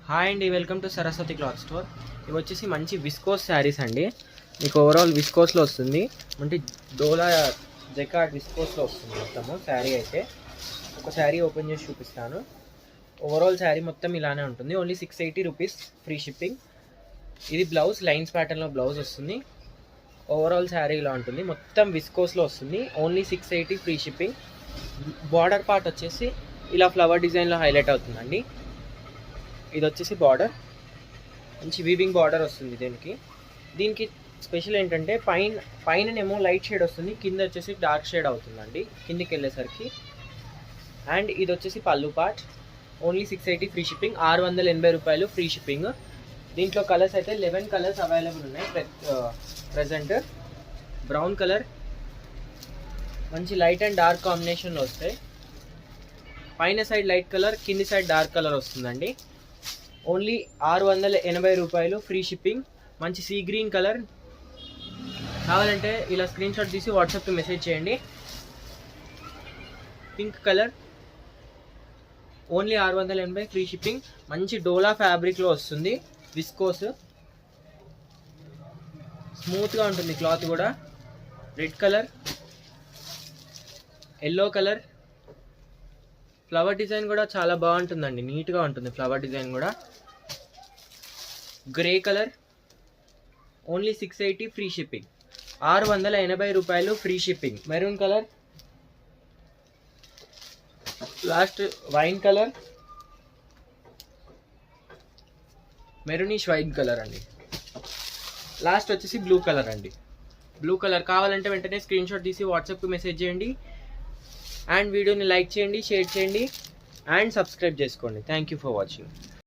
Hi అండి, welcome to Saraswati cloth store. ఇవి వచ్చేసి మంచి విస్కోస్ శారీస్ అండి. మీకు ఓవరాల్ విస్కోస్లో వస్తుంది, అంటే డోలా జెకార్డ్ విస్కోస్లో వస్తుంది మొత్తము శారీ. అయితే ఒక శారీ ఓపెన్ చేసి చూపిస్తాను. ఓవరాల్ శారీ మొత్తం ఇలానే ఉంటుంది. Only 680 rupees, free shipping. ఇది బ్లౌజ్ లైన్స్ ప్యాటర్న్లో బ్లౌజ్ వస్తుంది. ఓవరాల్ శారీ ఇలా ఉంటుంది, మొత్తం విస్కోస్లో వస్తుంది. Only 680, free shipping. Border part వచ్చేసి ఇలా ఫ్లవర్ డిజైన్లో హైలైట్ అవుతుందండి. ఇది వచ్చేసి బార్డర్, మంచి వీవింగ్ బార్డర్ వస్తుంది. దీనికి స్పెషల్ ఏంటంటే పైననేమో లైట్ షేడ్ వస్తుంది, కింద వచ్చేసి డార్క్ షేడ్ అవుతుందండి కిందికి వెళ్ళేసరికి. అండ్ ఇది వచ్చేసి పళ్ళు పార్ట్. Only 680, free shipping. 680 రూపాయలు, ఫ్రీ షిప్పింగ్. దీంట్లో కలర్స్ అయితే 11 కలర్స్ అవైలబుల్ ఉన్నాయి ప్రజెంట్. బ్రౌన్ కలర్, మంచి లైట్ అండ్ డార్క్ కాంబినేషన్లో వస్తాయి. పైన సైడ్ లైట్ కలర్, కింది సైడ్ డార్క్ కలర్ వస్తుందండి. ఓన్లీ 680 రూపాయలు, ఫ్రీ షిప్పింగ్. మంచి సీ గ్రీన్ కలర్ కావాలంటే ఇలా స్క్రీన్ షాట్ తీసి వాట్సాప్కి మెసేజ్ చేయండి. Pink colour, only 680, free shipping. మంచి డోలా ఫ్యాబ్రిక్లో వస్తుంది, విస్కోస్, స్మూత్గా ఉంటుంది క్లాత్ కూడా. Red colour, yellow colour, flower design కూడా చాలా బాగుంటుందండి, నీట్గా ఉంటుంది ఫ్లవర్ డిజైన్ కూడా. Grey colour, only 680, free shipping. 680 రూపాయలు, free shipping. Maroon colour, last wine colour, maroonish wine colour అండి. లాస్ట్ వచ్చేసి బ్లూ కలర్ అండి. బ్లూ కలర్ కావాలంటే వెంటనే స్క్రీన్ షాట్ తీసి వాట్సాప్కి మెసేజ్ చేయండి. అండ్ వీడియోని లైక్ చేయండి, షేర్ చేయండి అండ్ సబ్స్క్రైబ్ చేసుకోండి. Thank you for watching.